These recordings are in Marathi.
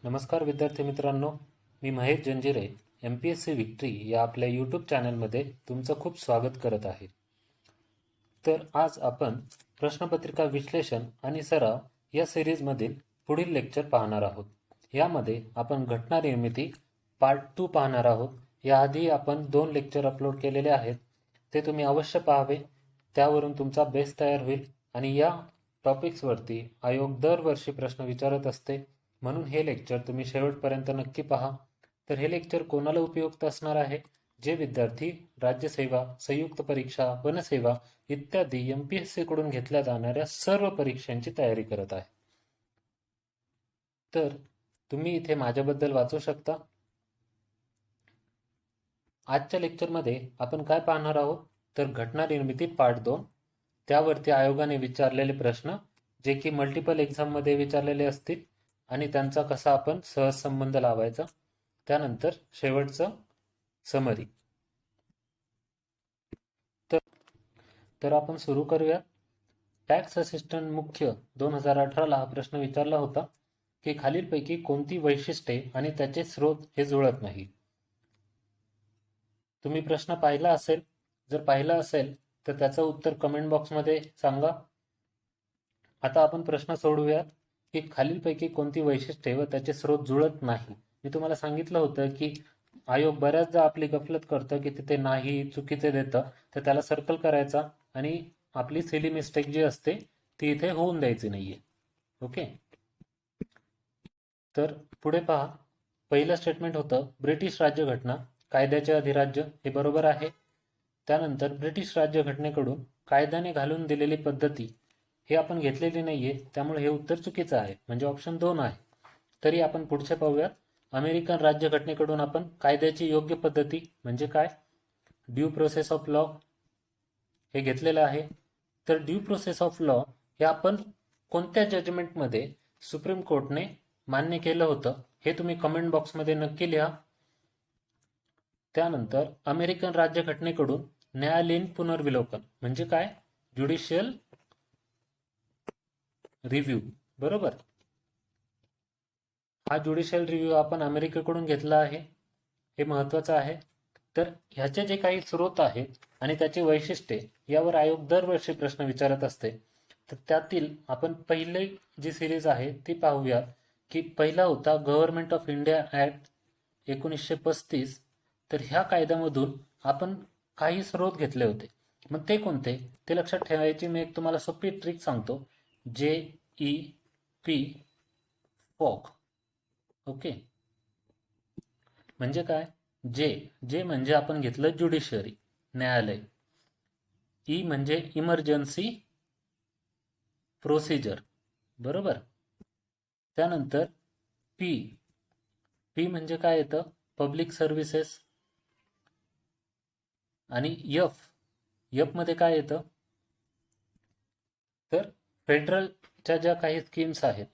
नमस्कार विद्यार्थी मित्रांनो, मी महेश जंजिरे MPSC विक्ट्री या आपल्या यूट्यूब चॅनलमध्ये तुमचं खूप स्वागत करत आहे. तर आज आपण प्रश्नपत्रिका विश्लेषण आणि सराव या सिरीजमधील पुढील लेक्चर पाहणार आहोत. यामध्ये आपण घटना निर्मिती पार्ट 2 पाहणार आहोत. याआधी आपण 2 लेक्चर अपलोड केलेले आहेत, ते तुम्ही अवश्य पाहावे. त्यावरून तुमचा बेस तयार होईल आणि या टॉपिक्सवरती आयोग दरवर्षी प्रश्न विचारत असते. म्हणून हे लेक्चर तुम्ही शेवटपर्यंत नक्की पहा. तर हे लेक्चर कोणाला उपयुक्त असणार आहे? जे विद्यार्थी राज्यसेवा, संयुक्त परीक्षा, वनसेवा इत्यादी MPSC कडून घेतल्या जाणाऱ्या सर्व परीक्षांची तयारी करत आहे. तर तुम्ही इथे माझ्याबद्दल वाचू शकता. आजच्या लेक्चरमध्ये आपण काय पाहणार आहोत? तर घटना निर्मिती पार्ट 2. त्यावरती आयोगाने विचारलेले प्रश्न जे की मल्टिपल एक्झाममध्ये विचारलेले असतील आणि त्यांचा कसा आपण सहज संबंध लावायचा. त्यानंतर शेवटचं समरी. तर आपण सुरू करूया. टॅक्स असिस्टंट मुख्य 2018ला हा प्रश्न विचारला होता की खालीलपैकी कोणती वैशिष्ट्ये आणि त्याचे स्रोत हे जुळत नाही. तुम्ही प्रश्न पाहिला असेल. जर पाहिला असेल तर त्याचं उत्तर कमेंट बॉक्समध्ये सांगा. आता आपण प्रश्न सोडवूया की खालीलपैकी कोणती वैशिष्ट्ये व त्याचे स्रोत जुळत नाही. मी तुम्हाला सांगितलं होतं की आयोग बऱ्याचदा आपली गफलत करतं की तिथे नाही, चुकीचे देतं, तर त्याला सर्कल करायचा आणि आपली सिली मिस्टेक जी असते ती इथे होऊन द्यायची नाहीये. ओके. तर पुढे पहा. पहिलं स्टेटमेंट होतं ब्रिटिश राज्यघटना कायद्याचे अधिराज्य, हे बरोबर आहे. त्यानंतर ब्रिटिश राज्यघटनेकडून कायद्याने घालून दिलेली पद्धती हे आपण घेतलेली नाहीये, त्यामुळे हे उत्तर चुकीचं आहे, म्हणजे ऑप्शन 2 आहे. तरी आपण पुढचे पाहूयात. अमेरिकन राज्यघटनेकडून आपण कायद्याची योग्य पद्धती म्हणजे काय, ड्यू प्रोसेस ऑफ लॉ हे घेतलेलं आहे. तर ड्यू प्रोसेस ऑफ लॉ हे आपण कोणत्या जजमेंटमध्ये सुप्रीम कोर्टने मान्य केलं होतं हे तुम्ही कमेंट बॉक्समध्ये नक्की लिहा. त्यानंतर अमेरिकन राज्यघटनेकडून न्यायालयीन पुनर्विलोकन म्हणजे काय, ज्युडिशियल रिव्ह्यू, बरोबर. हा ज्युडिशियल रिव्ह्यू आपण अमेरिकेकडून घेतला आहे, हे महत्वाचं आहे. तर ह्याचे जे काही स्रोत आहेत आणि त्याची वैशिष्ट्ये यावर आयोग दरवर्षी प्रश्न विचारत असते. तर त्यातील आपण पहिली जी सिरीज आहे ती पाहूया की पहिला होता गव्हर्नमेंट ऑफ इंडिया ऍक्ट 1935. तर ह्या कायद्यामधून आपण काही स्रोत घेतले होते. मग ते कोणते ते लक्षात ठेवायची मी एक तुम्हाला सोपी ट्रिक सांगतो. JEP pock. ओके. म्हणजे काय, जे म्हणजे आपण घेतलं ज्युडिशरी, न्यायालय. ई म्हणजे इमर्जन्सी प्रोसिजर, बरोबर. त्यानंतर पी म्हणजे काय येतं, पब्लिक सर्व्हिसेस. आणि एफ मध्ये काय येतं, तर फेडरलच्या ज्या काही स्कीम्स आहेत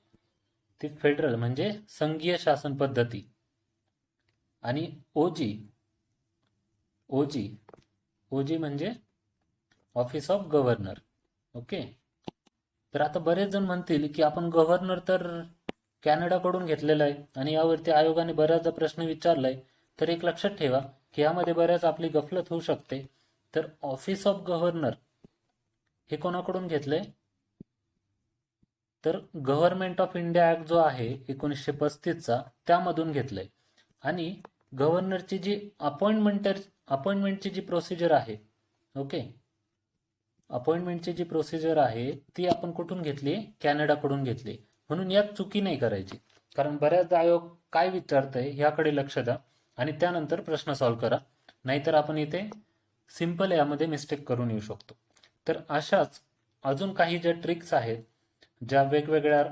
ती फेडरल म्हणजे संघीय शासन पद्धती. आणि ओजी म्हणजे ऑफिस ऑफ गव्हर्नर. ओके. तर आता बरेच जण म्हणतील की आपण गव्हर्नर तर कॅनडाकडून घेतलेला आहे आणि यावरती आयोगाने बऱ्याचदा प्रश्न विचारलाय. तर एक लक्षात ठेवा की यामध्ये बऱ्याच आपली गफलत होऊ शकते. तर ऑफिस ऑफ गव्हर्नर हे कोणाकडून घेतलंय, तर गव्हर्नमेंट ऑफ इंडिया ऍक्ट जो आहे 1935चा त्यामधून घेतलंय. आणि गव्हर्नरची जी अपॉइंटमेंटची जी प्रोसिजर आहे, ओके, अपॉइंटमेंटची जी प्रोसिजर आहे ती आपण कुठून घेतली, कॅनडाकडून घेतली. म्हणून यात चुकी नाही करायची, कारण बऱ्याचदा आयोग काय विचारतंय याकडे लक्ष द्या आणि त्यानंतर प्रश्न सॉल्व्ह करा. नाहीतर आपण इथे सिंपल यामध्ये मिस्टेक करून येऊ शकतो. तर अशाच अजून काही ज्या ट्रिक्स आहेत, ज्या वेगवेगळ्या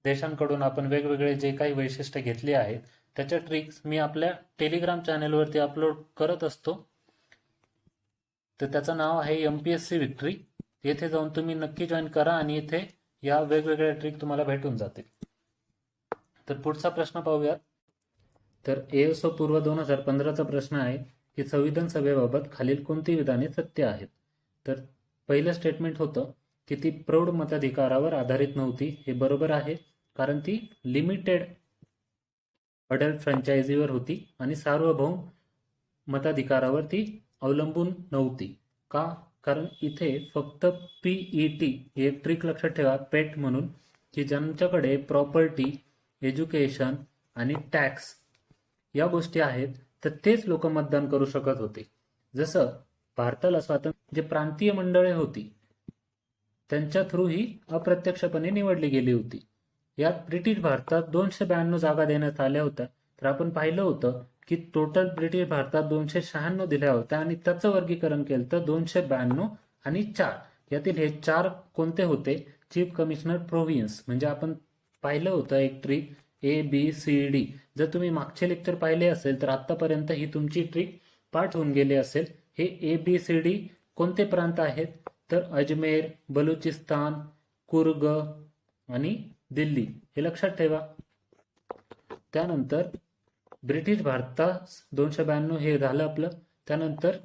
देशांकडून आपण वेगवेगळे जे काही वैशिष्ट्ये घेतली आहेत त्याच्या ट्रिक्स मी आपल्या टेलिग्राम चॅनलवरती अपलोड करत असतो. तर त्याचं नाव आहे MPSC विक्ट्री. येथे जाऊन तुम्ही नक्की जॉईन करा आणि इथे या वेगवेगळ्या ट्रिक तुम्हाला भेटून जातील. तर पुढचा प्रश्न पाहूयात. तर ASO पूर्व 2015चा प्रश्न आहे की संविधान सभेबाबत खालील कोणती विधाने सत्य आहेत. तर पहिलं स्टेटमेंट होतं की ती प्रौढ मताधिकारावर आधारित नव्हती, हे बरोबर आहे, कारण ती लिमिटेड अडल्ट फ्रँचायझीवर होती आणि सार्वभौम मताधिकारावर ती अवलंबून नव्हती. का? कारण इथे फक्त PET हे एक ट्रिक लक्षात ठेवा, पेट म्हणून, की ज्यांच्याकडे प्रॉपर्टी, एज्युकेशन आणि टॅक्स या गोष्टी आहेत तर तेच लोक मतदान करू शकत होते. जसं भारताला स्वातंत्र्य जे प्रांतीय मंडळे होती त्यांच्या थ्रू ही अप्रत्यक्षपणे निवडली गेली होती. यात ब्रिटिश भारतात 292 जागा देण्यात आल्या होत्या. तर आपण पाहिलं होतं की टोटल ब्रिटिश भारतात 296 दिल्या होत्या आणि त्याचं वर्गीकरण केलं तर 292 आणि 4 यातील हे 4 कोणते होते? Chief commissioner province. म्हणजे आपण पाहिलं होतं एक ट्रिक ABCD. जर तुम्ही मागचे लेक्चर पाहिले असेल तर आतापर्यंत ही तुमची ट्रिक पाठ होऊन गेली असेल. हे ABCD कोणते प्रांत आहेत? तर अजमेर, बलुचिस्तान, कुर्ग आणि दिल्ली हे लक्षात ठेवा. त्यानंतर ब्रिटिश भारतात 292 हे झालं आपलं. त्यानंतर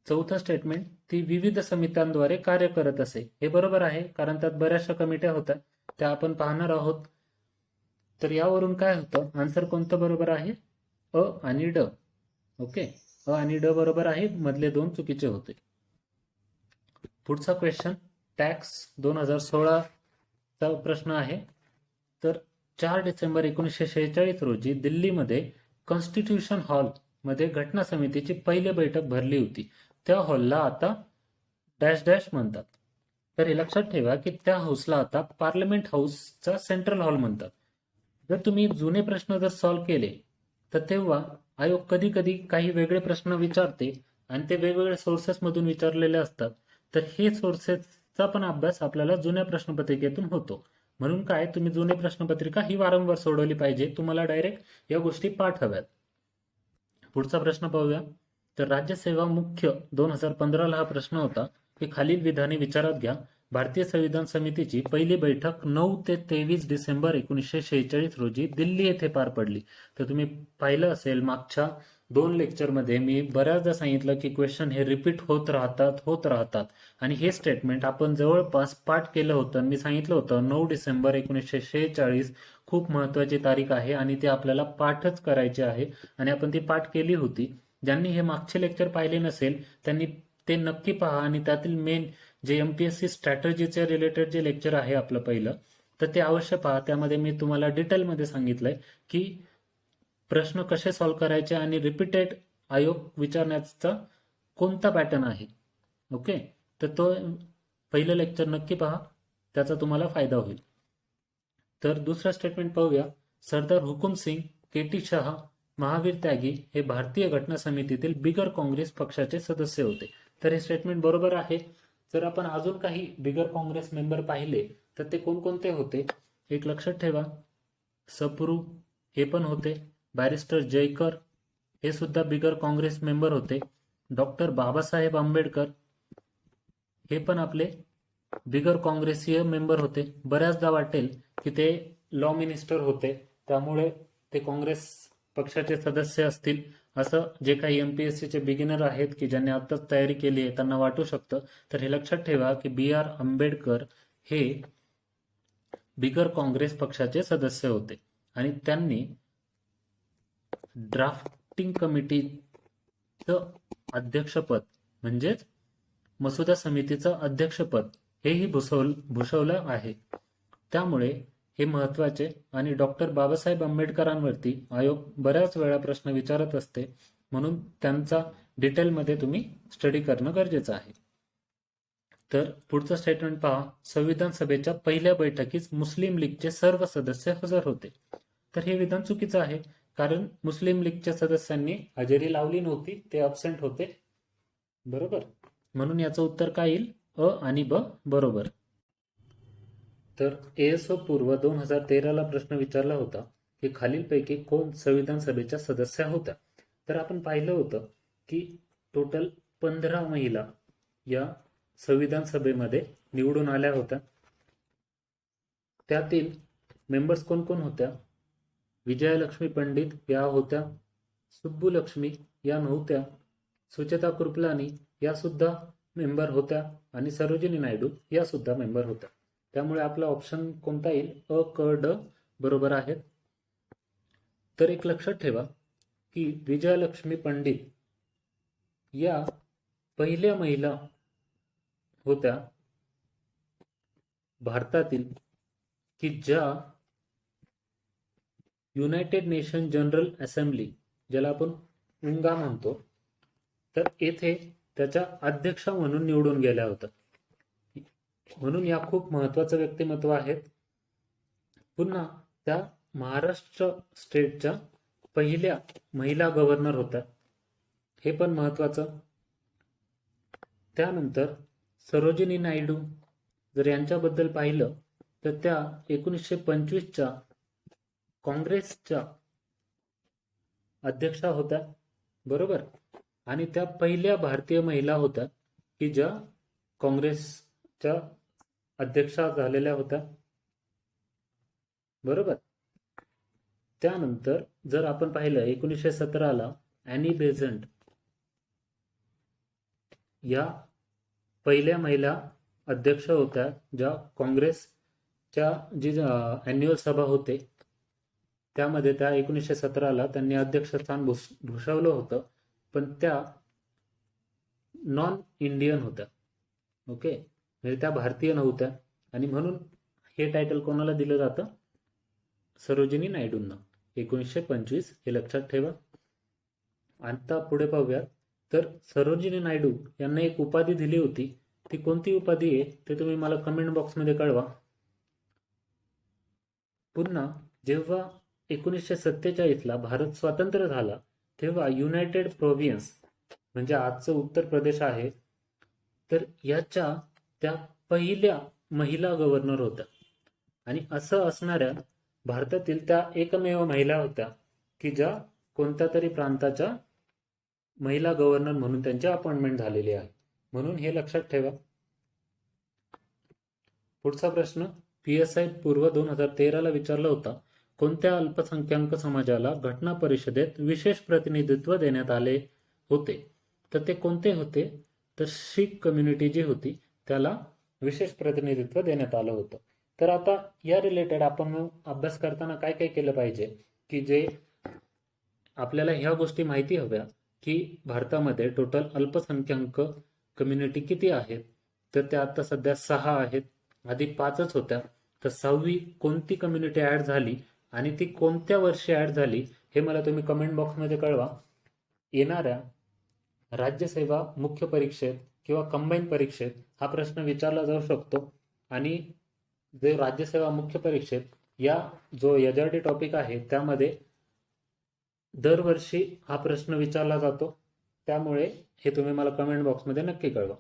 चौथं स्टेटमेंट, ती विविध समित्यांद्वारे कार्य करत असे. हे बरोबर आहे कारण त्यात बऱ्याचशा कमिट्या होत्या त्या आपण पाहणार आहोत. तर यावरून काय होतं, आन्सर कोणतं बरोबर आहे? अ आणि ड. ओके, अ आणि ड बरोबर आहे, मधले दोन चुकीचे होते. पुढचा क्वेश्चन टॅक्स 2016 चा प्रश्न आहे. तर 4 डिसेंबर 1946 रोजी दिल्लीमध्ये कॉन्स्टिट्यूशन हॉल मध्ये घटना समितीची पहिली बैठक भरली होती. त्या हॉलला आता डॅश डॅश म्हणतात. तर हे लक्षात ठेवा की त्या हाऊसला आता पार्लमेंट हाऊसचा सेंट्रल हॉल म्हणतात. जर तुम्ही जुने प्रश्न जर सॉल्व्ह केले तर तेव्हा आयोग कधी कधी काही वेगळे प्रश्न विचारते आणि ते वेगवेगळ्या सोर्सेस मधून विचारलेले असतात. तर हे सोर्सेसचा पण अभ्यास आपल्याला जुन्या प्रश्नपत्रिकेतून होतो. म्हणून काय, तुम्ही जुनी प्रश्नपत्रिका ही वारंवार सोडवली पाहिजे. तुम्हाला डायरेक्ट या गोष्टी पाठ हव्यात. पुढचा प्रश्न पाहूया. तर राज्यसेवा मुख्य 2015ला हा प्रश्न होता की खालील विधाने विचारात घ्या. भारतीय संविधान समितीची पहिली बैठक 9 ते 23 डिसेंबर 1946 रोजी दिल्ली येथे पार पडली. तर तुम्ही पाहिलं असेल मागच्या 2 लेक्चरमध्ये मी बऱ्याचदा सांगितलं की क्वेश्चन हे रिपीट होत राहतात आणि हे स्टेटमेंट आपण जवळपास पाठ केलं होतं. मी सांगितलं होतं 9 डिसेंबर 1946 खूप महत्वाची तारीख आहे आणि ते आपल्याला पाठच करायचे आहे आणि आपण ती पाठ केली होती. ज्यांनी हे मागचे लेक्चर पाहिले नसेल त्यांनी ते नक्की पहा आणि त्यातील मेन जे MPSC स्ट्रॅटजीचे रिलेटेड जे लेक्चर आहे आपलं पहिलं, तर ते अवश्य पहा. त्यामध्ये मी तुम्हाला डिटेलमध्ये सांगितलंय की प्रश्न कसे सॉल्व्ह करायचे आणि रिपीटेड आयोग विचारण्याचा कोणता पॅटर्न आहे. ओके, तर तो पहिलं लेक्चर नक्की पहा, त्याचा तुम्हाला फायदा होईल. तर दुसरा स्टेटमेंट पाहूया. सरदार हुकुम सिंग, KT शहा, महावीर त्यागी हे भारतीय घटना समितीतील बिगर काँग्रेस पक्षाचे सदस्य होते. तर हे स्टेटमेंट बरोबर आहे. जर आपण अजून काही बिगर काँग्रेस मेंबर पाहिले तर ते कोणकोणते होते एक लक्षात ठेवा. सप्रू हे पण होते. बॅरिस्टर जयकर हे सुद्धा बिगर काँग्रेस मेंबर होते. डॉक्टर बाबासाहेब आंबेडकर हे पण आपले बिगर काँग्रेसीय मेंबर होते. बऱ्याचदा वाटेल की ते लॉ मिनिस्टर होते त्यामुळे ते काँग्रेस पक्षाचे सदस्य असतील असं जे काही MPSC चे बिगिनर आहेत की ज्यांनी आताच तयारी केली आहे त्यांना वाटू शकतं. तर हे लक्षात ठेवा की BR आंबेडकर हे बिगर काँग्रेस पक्षाचे सदस्य होते आणि त्यांनी ड्राफ्टिंग कमिटीचं अध्यक्षपद म्हणजेच मसुदा समितीचं अध्यक्षपद हेही भूषवलं आहे. त्यामुळे हे महत्वाचे आणि डॉक्टर बाबासाहेब आंबेडकरांवरती आयोग बऱ्याच वेळा प्रश्न विचारत असते म्हणून त्यांचा डिटेलमध्ये तुम्ही स्टडी करणं गरजेचं आहे. तर पुढचं स्टेटमेंट पहा. संविधान सभेच्या पहिल्या बैठकीस मुस्लिम लीगचे सर्व सदस्य हजर होते. तर हे विधान चुकीचं आहे कारण मुस्लिम लीगच्या सदस्यांनी हजेरी लावली नव्हती, ते अब्सेंट होते. बरोबर, म्हणून याचं उत्तर काय येईल? अ आणि ब बरोबर. तर ASO पूर्व 2013ला प्रश्न विचारला होता की खालीलपैकी कोण संविधान सभेच्या सदस्य होत्या. तर आपण पाहिलं होतं की टोटल 15 महिला या संविधान सभेमध्ये निवडून आल्या होत्या. त्यातील मेंबर्स कोण कोण होत्या? विजयालक्ष्मी पंडित या होत्या, सुब्बुलक्ष्मी या नव्हत्या, सुचेता कृपलानी या सुद्धा मेंबर होत्या आणि सरोजिनी नायडू या सुद्धा मेंबर होत्या. त्यामुळे आपला ऑप्शन कोणता येईल? अ, क, ड बरोबर आहेत. तर एक लक्षात ठेवा की विजयालक्ष्मी पंडित या पहिल्या महिला होत्या भारतातील की ज्या युनायटेड नेशन जनरल असेंब्ली, ज्याला आपण उंगा म्हणतो, तर येथे त्याच्या अध्यक्षा म्हणून निवडून गेल्या होत्या. म्हणून या खूप महत्वाचं व्यक्तिमत्व आहेत. पुन्हा त्या महाराष्ट्र स्टेटच्या पहिल्या महिला गव्हर्नर होत्या, हे पण महत्वाचं. त्यानंतर सरोजिनी नायडू, जर यांच्याबद्दल पाहिलं तर त्या 1925च्या काँग्रेसच्या अध्यक्षा होत्या, बरोबर. आणि त्या पहिल्या भारतीय महिला होत्या की ज्या काँग्रेसच्या अध्यक्षा झालेल्या होत्या, बरोबर. त्यानंतर जर आपण पाहिलं 1917ला ॲनी बेझंट या पहिल्या महिला अध्यक्ष होत्या, ज्या काँग्रेसच्या जी ॲन्युअल सभा होते त्यामध्ये त्या 1917ला त्यांनी अध्यक्षस्थान भूषवलं होतं, पण त्या नॉन इंडियन होत्या. ओके, म्हणजे त्या भारतीय नव्हत्या आणि म्हणून हे टायटल कोणाला दिलं जातं? सरोजिनी नायडूंना. 1925 हे लक्षात ठेवा. आता पुढे पाहूया. तर सरोजिनी नायडू यांना एक उपाधी दिली होती, ती कोणती उपाधी आहे ते तुम्ही मला कमेंट बॉक्समध्ये कळवा. पुन्हा जेव्हा 1947ला भारत स्वतंत्र झाला तेव्हा युनायटेड प्रोव्हिन्स, म्हणजे आजचं उत्तर प्रदेश आहे, तर याच्या त्या पहिल्या महिला गव्हर्नर होत्या. आणि असं असणाऱ्या भारतातील त्या एकमेव महिला होत्या की ज्या कोणत्या तरी प्रांताच्या महिला गव्हर्नर म्हणून त्यांची अपॉइंटमेंट झालेली आहे. म्हणून हे लक्षात ठेवा. पुढचा प्रश्न PSI पूर्व 2013ला विचारला होता. कोणत्या अल्पसंख्याक समाजाला घटना परिषदेत विशेष प्रतिनिधित्व देण्यात आले होते? तर ते कोणते होते? तर शीख कम्युनिटी जी होती त्याला विशेष प्रतिनिधित्व देण्यात आलं होतं. तर आता या रिलेटेड आपण अभ्यास करताना काय काय केलं पाहिजे की जे आपल्याला ह्या गोष्टी माहिती हव्या की भारतामध्ये टोटल अल्पसंख्याक कम्युनिटी किती आहेत? तर त्या आता सध्या 6 आहेत. आधी 5च होत्या. तर 6वी कोणती कम्युनिटी ऍड झाली आणि ती कोणत्या वर्षी ऍड झाली हे मला तुम्ही कमेंट बॉक्समध्ये कळवा. येणाऱ्या राज्यसेवा मुख्य परीक्षेत किंवा कंबाईन परीक्षेत हा प्रश्न विचारला जाऊ शकतो. आणि जे राज्यसेवा मुख्य परीक्षेत या जो एजआरडी टॉपिक आहे त्यामध्ये दरवर्षी हा प्रश्न विचारला जातो. त्यामुळे हे तुम्ही मला कमेंट बॉक्समध्ये नक्की कळवा.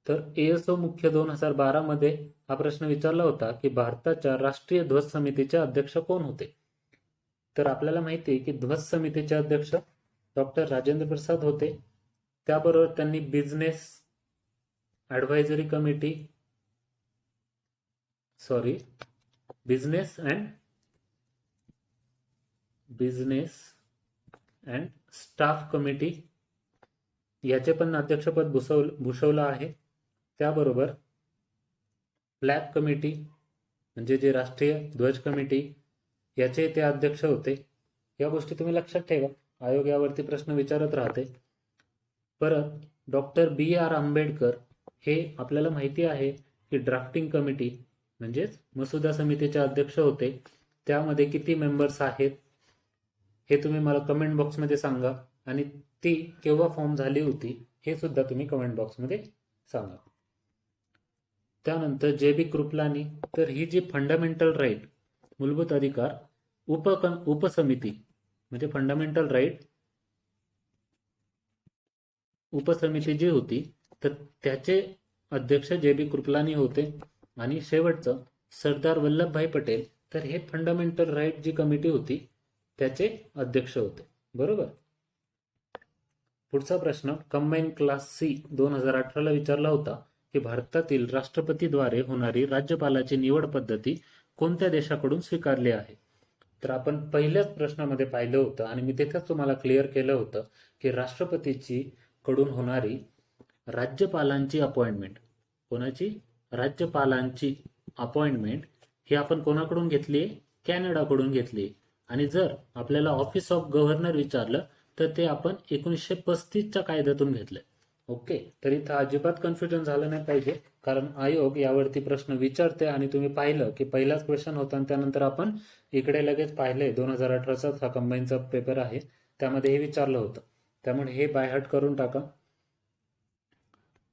तर ASO मुख्य 2012 मध्ये हा प्रश्न विचारला होता की भारताच्या राष्ट्रीय ध्वज समितीचे अध्यक्ष कोण होते? तर आपल्याला माहिती आहे की ध्वज समितीचे अध्यक्ष डॉक्टर राजेंद्र प्रसाद होते. त्याबरोबर त्यांनी बिझनेस अँड स्टाफ कमिटी याचे पण अध्यक्षपद भूषवलं आहे. त्याबरोबर फ्लॅग कमिटी म्हणजे जे राष्ट्रीय ध्वज कमिटी याचे ते अध्यक्ष होते. या गोष्टी तुम्ही लक्षात ठेवा. आयोग यावरती प्रश्न विचारत राहते. परत डॉक्टर BR आंबेडकर हे आपल्याला माहिती आहे की ड्राफ्टिंग कमिटी म्हणजेच मसुदा समितीचे अध्यक्ष होते. त्यामध्ये किती मेंबर्स आहेत हे तुम्ही मला कमेंट बॉक्समध्ये सांगा. आणि ती केव्हा फॉर्म झाली होती हे सुद्धा तुम्ही कमेंट बॉक्समध्ये सांगा. त्यानंतर JB कृपलानी, तर ही जी फंडामेंटल राईट मूलभूत अधिकार उपसमिती म्हणजे फंडामेंटल राईट उपसमिती जी होती तर त्याचे अध्यक्ष JB कृपलानी होते. आणि शेवटचं सरदार वल्लभभाई पटेल, तर हे फंडामेंटल राईट जी कमिटी होती त्याचे अध्यक्ष होते. बरोबर. पुढचा प्रश्न कंबाईन क्लास C 2018ला विचारला होता की भारतातील राष्ट्रपतीद्वारे होणारी राज्यपालाची निवड पद्धती कोणत्या देशाकडून स्वीकारली आहे? तर आपण पहिल्याच प्रश्नामध्ये पाहिलं होतं आणि मी तिथेच तुम्हाला क्लिअर केलं होतं की राष्ट्रपतीची कडून होणारी राज्यपालांची अपॉइंटमेंट, कोणाची? राज्यपालांची अपॉइंटमेंट ही आपण कोणाकडून घेतली? कॅनडाकडून घेतली. आणि जर आपल्याला ऑफिस ऑफ गव्हर्नर विचारलं तर ते आपण 1935च्या कायद्यातून घेतलंय. ओके, तर इथं अजिबात कन्फ्युजन झालं नाही पाहिजे, कारण आयोग यावरती प्रश्न विचारते. आणि तुम्ही पाहिलं की पहिलाच क्वेश्चन होता आणि त्यानंतर आपण इकडे लगेच पाहिलंय 2018चा हा कंबाईनचा पेपर आहे, त्यामध्ये हे विचारलं होतं. त्यामुळे हे बायहार्ट करून टाका.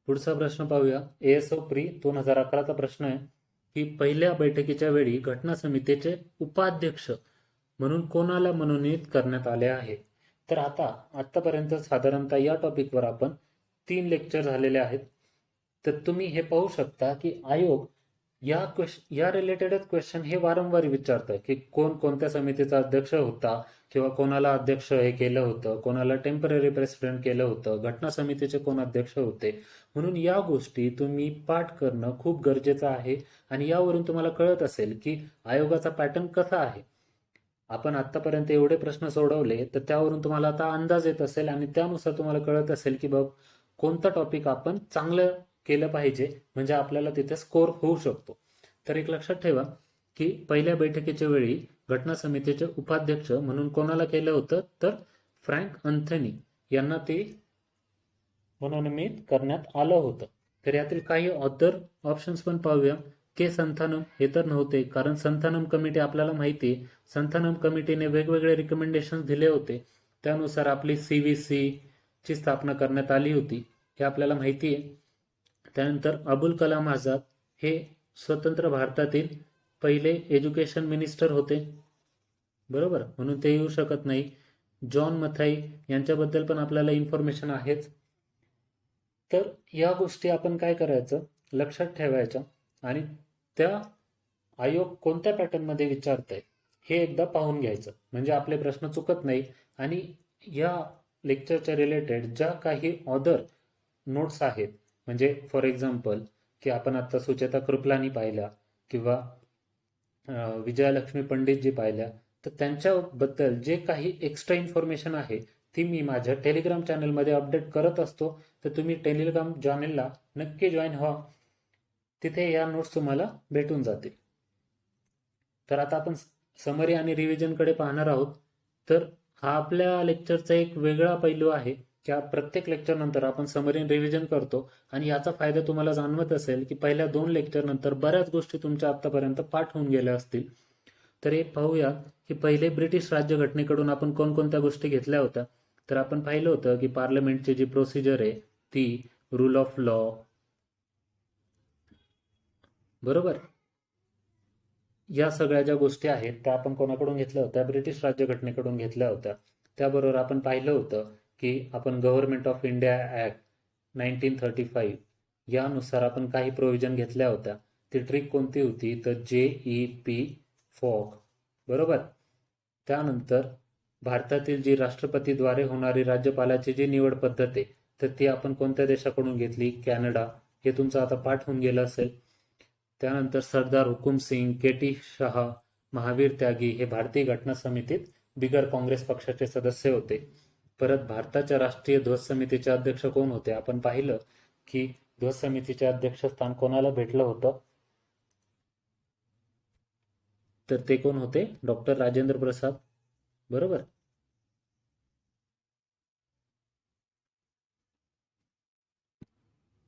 पुढचा प्रश्न पाहूया. एएसओ प्री 2011चा प्रश्न आहे की पहिल्या बैठकीच्या वेळी घटना समितीचे उपाध्यक्ष म्हणून कोणाला मनोनीत करण्यात आले आहे? तर आतापर्यंत साधारणतः या टॉपिकवर आपण 3 लेक्चर झालेले आहेत. तर तुम्ही हे पाहू शकता की आयोग या रिलेटेडच क्वेश्चन हे वारंवार विचारतं की कोण कोणत्या समितीचा अध्यक्ष होता, किंवा कोणाला अध्यक्ष हे केलं होतं, कोणाला टेम्पररी प्रेसिडेंट केलं होतं, घटना समितीचे कोण अध्यक्ष होते. म्हणून या गोष्टी तुम्ही पाठ करणं खूप गरजेचं आहे. आणि यावरून तुम्हाला कळत असेल की आयोगाचा पॅटर्न कसा आहे. आपण आतापर्यंत एवढे प्रश्न सोडवले तर त्यावरून तुम्हाला आता अंदाज येत असेल आणि त्यानुसार तुम्हाला कळत असेल की बघ कोणता टॉपिक आपण चांगलं केलं पाहिजे, म्हणजे आपल्याला तिथे स्कोर होऊ शकतो. तर एक लक्षात ठेवा की पहिल्या बैठकीच्या वेळी घटना समितीचे उपाध्यक्ष म्हणून कोणाला केलं होतं, तर फ्रँक अँथनी यांना ते मनोनीत करण्यात आलं होतं. तर यातील काही ऑथर ऑप्शन्स पण पाहूया. के संथानम हे तर नव्हते, कारण संथानम कमिटी आपल्याला माहिती आहे, संथानम कमिटीने वेगवेगळे रिकमेंडेशन दिले होते, त्यानुसार आपली CVC ची स्थापना करण्यात आली होती, हे आपल्याला माहिती आहे. त्यानंतर अबुल कलाम आझाद हे स्वतंत्र भारतातील पहिले एज्युकेशन मिनिस्टर होते, बरोबर, म्हणून ते येऊ शकत नाही. जॉन मथाई यांच्याबद्दल पण आपल्याला इन्फॉर्मेशन आहेच. तर या गोष्टी आपण काय करायचं, लक्षात ठेवायच्या आणि त्या आयोग कोणत्या पॅटर्नमध्ये विचारतंय हे एकदा पाहून घ्यायचं, म्हणजे आपले प्रश्न चुकत नाही. आणि या लेक्चरच्या रिलेटेड ज्या काही ऑदर नोट्स आहेत, म्हणजे फॉर एक्झाम्पल की आपण आता सुचेता कृपलानी पाहिल्या किंवा विजयालक्ष्मी पंडितजी पाहिल्या, तर त्यांच्याबद्दल जे काही एक्स्ट्रा इन्फॉर्मेशन आहे ती मी माझ्या टेलिग्राम चॅनलमध्ये अपडेट करत असतो. तर तुम्ही टेलिग्राम चॅनलला नक्की जॉईन व्हा, तिथे या नोट्स तुम्हाला भेटून जातील. तर आता आपण समरी आणि रिव्हिजनकडे पाहणार आहोत. तर हा आपल्या लेक्चरचा एक वेगळा पैलू आहे की प्रत्येक लेक्चर नंतर आपण समरी आणि रिव्हिजन करतो. आणि याचा फायदा तुम्हाला जाणवत असेल की पहिल्या 2 लेक्चर नंतर बऱ्याच गोष्टी तुमच्या आतापर्यंत पाठ होऊन गेल्या असतील. तर एक पाहूया की पहिले ब्रिटिश राज्यघटनेकडून आपण कोणकोणत्या गोष्टी घेतल्या होत्या. तर आपण पाहिलं होतं की पार्लमेंटची जी प्रोसिजर आहे ती रूल ऑफ लॉ, बरोबर, या सगळ्या ज्या गोष्टी आहेत त्या आपण कोणाकडून घेतल्या होत्या, ब्रिटिश राज्यघटनेकडून घेतल्या होत्या. त्याबरोबर आपण पाहिलं होतं की आपण गव्हर्नमेंट ऑफ इंडिया ऍक्ट 1935 यानुसार आपण काही प्रोव्हिजन घेतल्या होत्या. ती ट्रिक कोणती होती, तर JEP फॉक, बरोबर. त्यानंतर भारतातील जी राष्ट्रपतीद्वारे होणारी राज्यपालाची जी निवड पद्धत आहे, तर ती आपण कोणत्या देशाकडून घेतली, कॅनडा, हे तुमचं आता पाठ होऊन गेलं असेल. त्यानंतर सरदार हुकुम सिंग, KT शहा, महावीर त्यागी हे भारतीय घटना समितीत बिगर काँग्रेस पक्षाचे सदस्य होते. परत भारताच्या राष्ट्रीय ध्वज समितीचे अध्यक्ष कोण होते, आपण पाहिलं की ध्वज समितीचे अध्यक्षस्थान कोणाला भेटलं होतं, तर ते कोण होते, डॉक्टर राजेंद्र प्रसाद, बरोबर.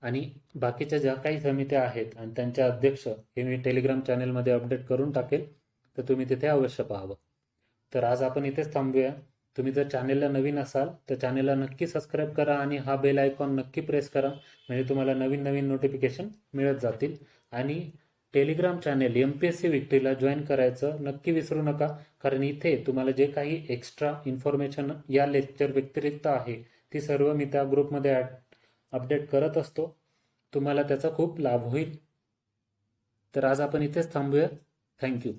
आणि बाकीच्या ज्या काही समित्या आहेत आणि त्यांचे अध्यक्ष हे मी टेलिग्राम चॅनलमध्ये अपडेट करून टाकेल, तर तुम्ही तिथे अवश्य पाहावं. तर आज आपण इथेच थांबूया. तुम्ही जर चॅनेलला नवीन असाल तर चॅनेलला नक्की सबस्क्राईब करा आणि हा बेल आयकॉन नक्की प्रेस करा, म्हणजे तुम्हाला नवीन नवीन नोटिफिकेशन मिळत जातील. आणि टेलिग्राम चॅनेल MPSC विक्ट्रीला जॉईन करायचं नक्की विसरू नका, कारण इथे तुम्हाला जे काही एक्स्ट्रा इन्फॉर्मेशन या लेक्चर व्यतिरिक्त आहे ती सर्व मी त्या ग्रुपमध्ये अपडेट करत असतो. तुम्हाला त्याचा खूप लाभ होईल. तर आज आपण इथेच थांबूया. थँक्यू.